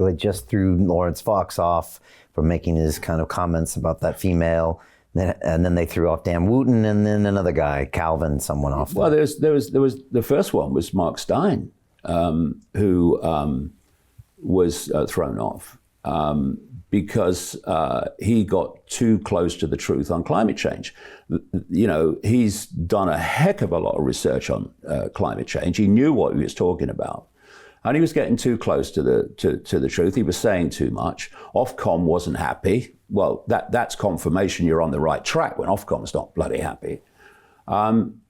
They just threw Lawrence Fox off for making his kind of comments about that female. And then they threw off Dan Wooten, and then another guy, Calvin, someone off. Well, there was the first one was Mark Stein, who was thrown off because he got too close to the truth on climate change. You know, he's done a heck of a lot of research on climate change. He knew what he was talking about. And he was getting too close to the truth. He was saying too much. Ofcom wasn't happy. Well, that's confirmation you're on the right track when Ofcom's not bloody happy.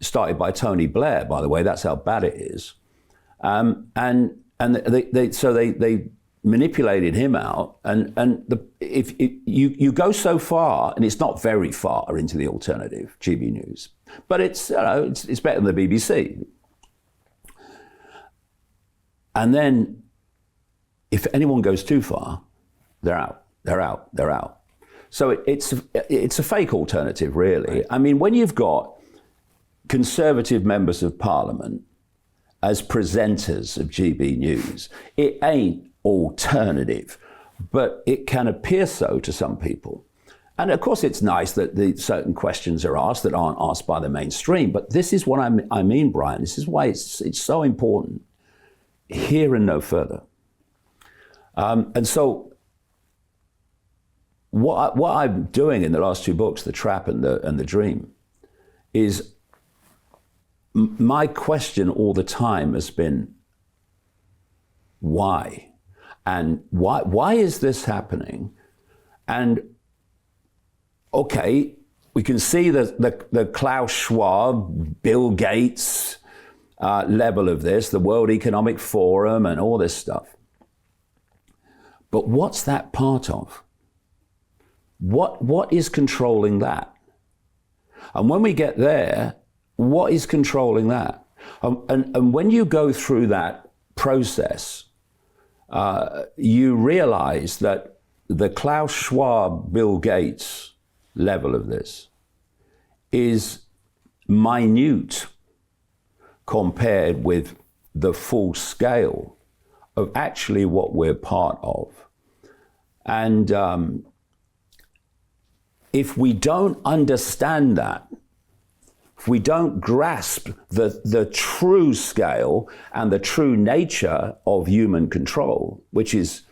Started by Tony Blair, by the way. That's how bad it is. And they manipulated him out. If you go so far, and it's not very far into the alternative GB News, but it's better than the BBC. And then, if anyone goes too far, they're out. So it's a fake alternative, really. Right. I mean, when you've got Conservative members of Parliament as presenters of GB News, it ain't alternative, but it can appear so to some people. And of course, it's nice that certain questions are asked that aren't asked by the mainstream. But this is what I mean, Brian. This is why it's so important. Here and no further. And so what I'm doing in the last two books, The Trap and the Dream, is my question all the time has been, why? And why is this happening? And okay, we can see the Klaus Schwab, Bill Gates level of this, the World Economic Forum and all this stuff. But what's that part of? What is controlling that? And when we get there, what is controlling that? And when you go through that process, you realize that the Klaus Schwab, Bill Gates level of this is minute compared with the full scale of actually what we're part of. And if we don't understand that, if we don't grasp the true scale and the true nature of human control, which is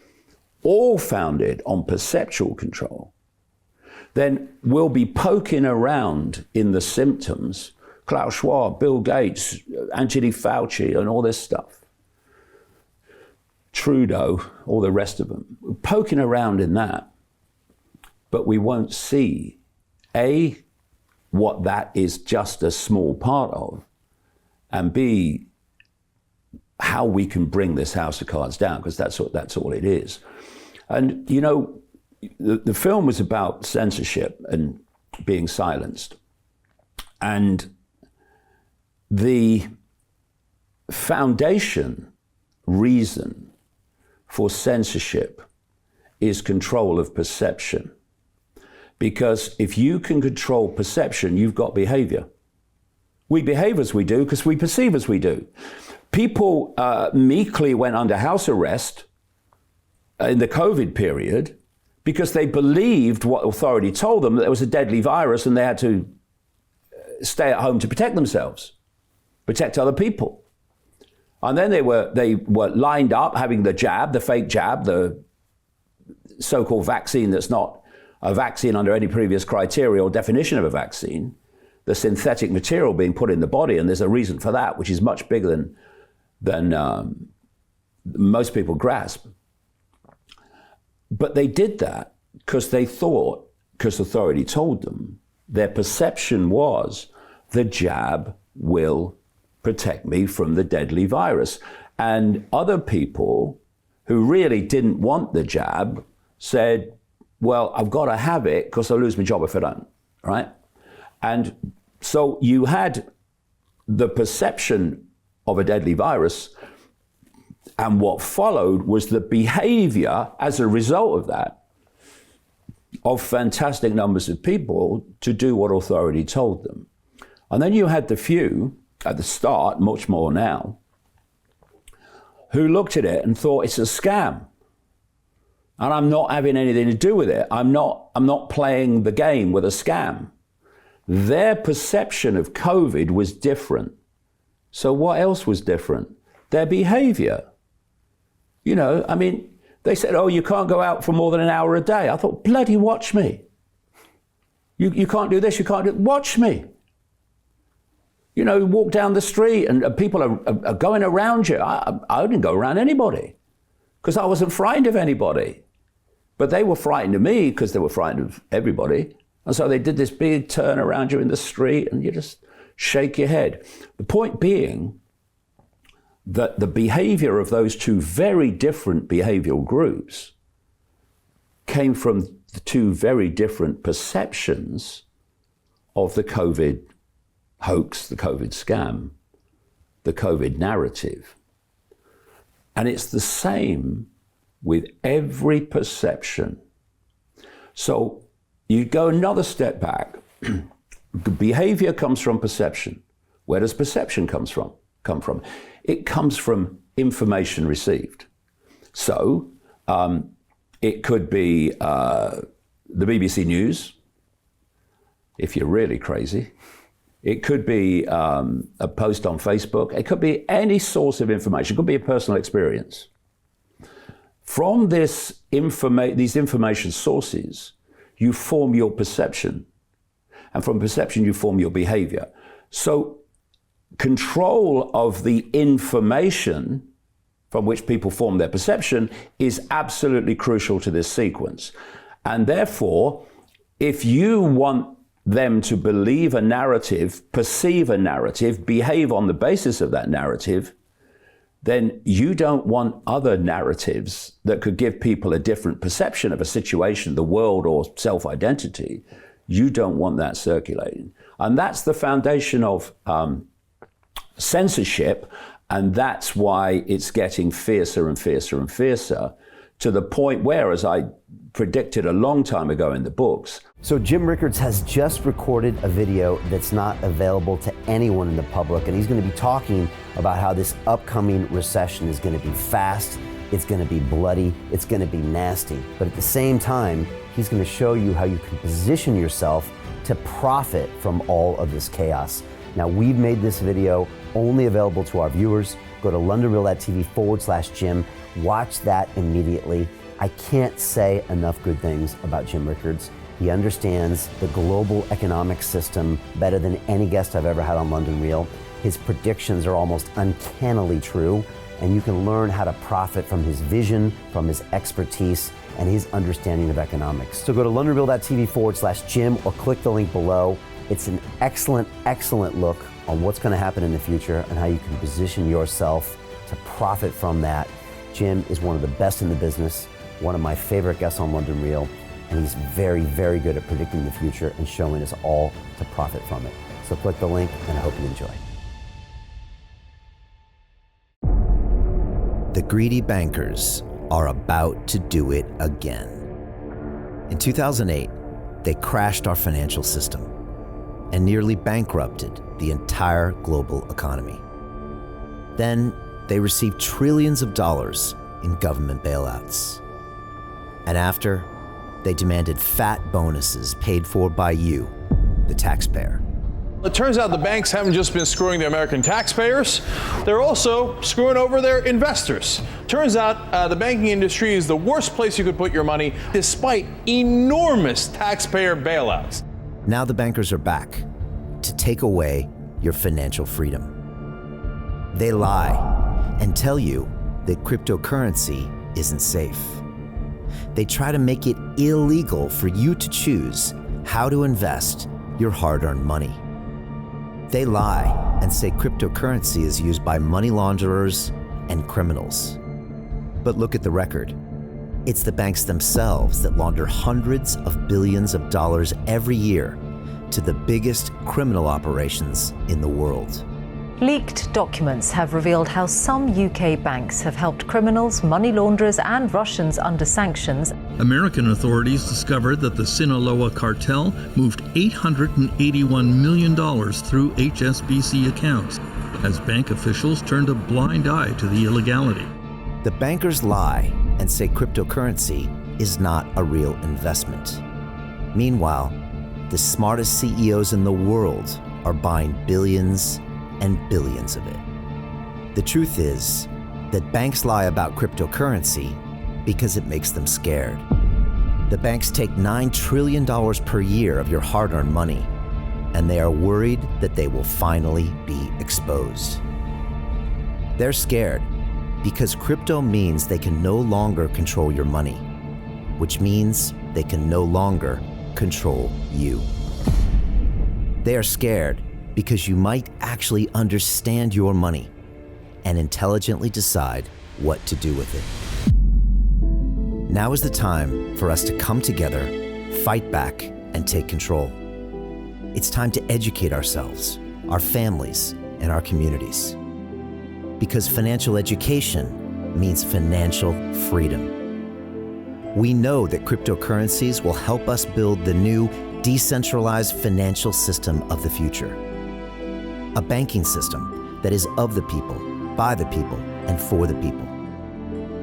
all founded on perceptual control, then we'll be poking around in the symptoms. Klaus Schwab, Bill Gates, Anthony Fauci, and all this stuff. Trudeau, all the rest of them. We're poking around in that, but we won't see, A, what that is just a small part of, and B, how we can bring this house of cards down, because that's all it is. And, you know, the film was about censorship and being silenced. And the foundation reason for censorship is control of perception. Because if you can control perception, you've got behavior. We behave as we do because we perceive as we do. People meekly went under house arrest in the COVID period because they believed what authority told them, that there was a deadly virus and they had to stay at home to protect themselves, protect other people. And then they were lined up having the jab, the fake jab, the so-called vaccine that's not a vaccine under any previous criteria or definition of a vaccine, the synthetic material being put in the body, and there's a reason for that, which is much bigger than most people grasp. But they did that because they thought, because authority told them, their perception was the jab will protect me from the deadly virus. And other people who really didn't want the jab said, well, I've got to have it because I'll lose my job if I don't, right? And so you had the perception of a deadly virus, and what followed was the behavior as a result of that of fantastic numbers of people to do what authority told them. And then you had the few at the start, much more now, who looked at it and thought it's a scam. And I'm not having anything to do with it. I'm not playing the game with a scam. Their perception of COVID was different. So what else was different? Their behavior. You know, I mean, they said, oh, you can't go out for more than an hour a day. I thought, bloody watch me. You can't do this, you can't do it. Watch me. You know, walk down the street and people are going around you. I didn't go around anybody because I wasn't frightened of anybody. But they were frightened of me because they were frightened of everybody. And so they did this big turn around you in the street and you just shake your head. The point being that the behavior of those two very different behavioral groups came from the two very different perceptions of the COVID hoax, the COVID scam, the COVID narrative. And it's the same with every perception. So you go another step back. Behavior comes from perception. Where does perception come from? It comes from information received. So it could be the BBC News, if you're really crazy. It could be a post on Facebook. It could be any source of information. It could be a personal experience. From these information sources, you form your perception. And from perception, you form your behavior. So control of the information from which people form their perception is absolutely crucial to this sequence. And therefore, if you want them to believe a narrative, perceive a narrative, behave on the basis of that narrative, then you don't want other narratives that could give people a different perception of a situation, the world, or self-identity. You don't want that circulating. And that's the foundation of censorship, and that's why it's getting fiercer and fiercer and fiercer, to the point where, as I predicted a long time ago in the books. So Jim Rickards has just recorded a video that's not available to anyone in the public, and he's going to be talking about how this upcoming recession is going to be fast, it's going to be bloody, it's going to be nasty. But at the same time, he's going to show you how you can position yourself to profit from all of this chaos. Now, we've made this video only available to our viewers. Go to londonreal.tv/Jim. Watch that immediately. I can't say enough good things about Jim Rickards. He understands the global economic system better than any guest I've ever had on London Real. His predictions are almost uncannily true, and you can learn how to profit from his vision, from his expertise, and his understanding of economics. So go to londonreal.tv/Jim or click the link below. It's an excellent, excellent look on what's going to happen in the future and how you can position yourself to profit from that. Jim is one of the best in the business, one of my favorite guests on London Real, and he's very, very good at predicting the future and showing us all to profit from it. So click the link, and I hope you enjoy. The greedy bankers are about to do it again. In 2008, they crashed our financial system and nearly bankrupted the entire global economy. Then they received trillions of dollars in government bailouts. And after, they demanded fat bonuses paid for by you, the taxpayer. It turns out the banks haven't just been screwing the American taxpayers, they're also screwing over their investors. Turns out the banking industry is the worst place you could put your money, despite enormous taxpayer bailouts. Now the bankers are back to take away your financial freedom. They lie and tell you that cryptocurrency isn't safe. They try to make it illegal for you to choose how to invest your hard-earned money. They lie and say cryptocurrency is used by money launderers and criminals. But look at the record. It's the banks themselves that launder hundreds of billions of dollars every year to the biggest criminal operations in the world. Leaked documents have revealed how some UK banks have helped criminals, money launderers and Russians under sanctions. American authorities discovered that the Sinaloa cartel moved $881 million through HSBC accounts as bank officials turned a blind eye to the illegality. The bankers lie and say cryptocurrency is not a real investment. Meanwhile, the smartest CEOs in the world are buying billions and billions of it. The truth is that banks lie about cryptocurrency because it makes them scared. The banks take $9 trillion per year of your hard-earned money, and they are worried that they will finally be exposed. They're scared because crypto means they can no longer control your money, which means they can no longer control you. They are scared because you might actually understand your money and intelligently decide what to do with it. Now is the time for us to come together, fight back, and take control. It's time to educate ourselves, our families, and our communities. Because financial education means financial freedom. We know that cryptocurrencies will help us build the new decentralized financial system of the future. A banking system that is of the people, by the people, and for the people.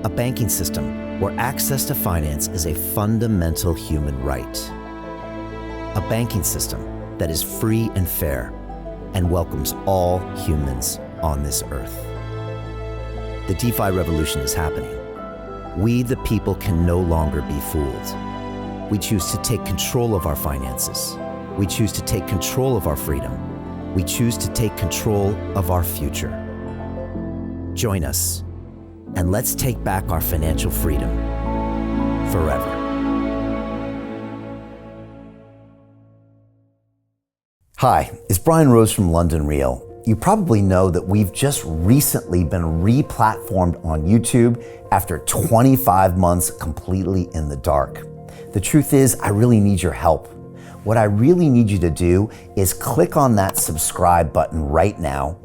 A banking system where access to finance is a fundamental human right. A banking system that is free and fair and welcomes all humans on this earth. The DeFi revolution is happening. We, the people, can no longer be fooled. We choose to take control of our finances. We choose to take control of our freedom. We choose to take control of our future. Join us, and let's take back our financial freedom forever. Hi, it's Brian Rose from London Real. You probably know that we've just recently been re-platformed on YouTube after 25 months completely in the dark. The truth is, I really need your help. What I really need you to do is click on that subscribe button right now,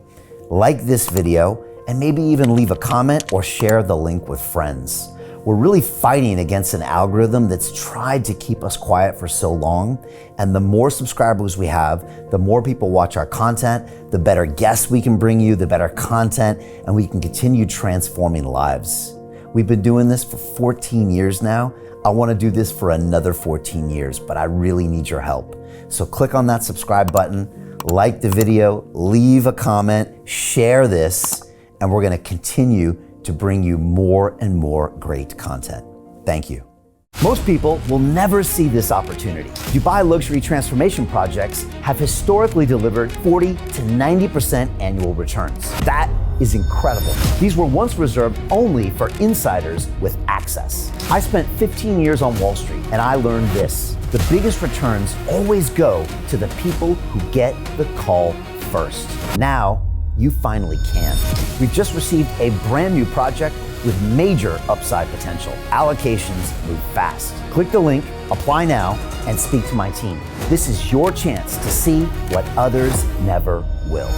like this video, and maybe even leave a comment or share the link with friends. We're really fighting against an algorithm that's tried to keep us quiet for so long. And the more subscribers we have, the more people watch our content, the better guests we can bring you, the better content, and we can continue transforming lives. We've been doing this for 14 years now. I want to do this for another 14 years, but I really need your help. So click on that subscribe button, like the video, leave a comment, share this, and we're going to continue to bring you more and more great content. Thank you. Most people will never see this opportunity. Dubai luxury transformation projects have historically delivered 40 to 90% annual returns. That is incredible. These were once reserved only for insiders with access. I spent 15 years on Wall Street, and I learned this: the biggest returns always go to the people who get the call first. Now, you finally can. We've just received a brand new project with major upside potential. Allocations move fast. Click the link, apply now, and speak to my team. This is your chance to see what others never will.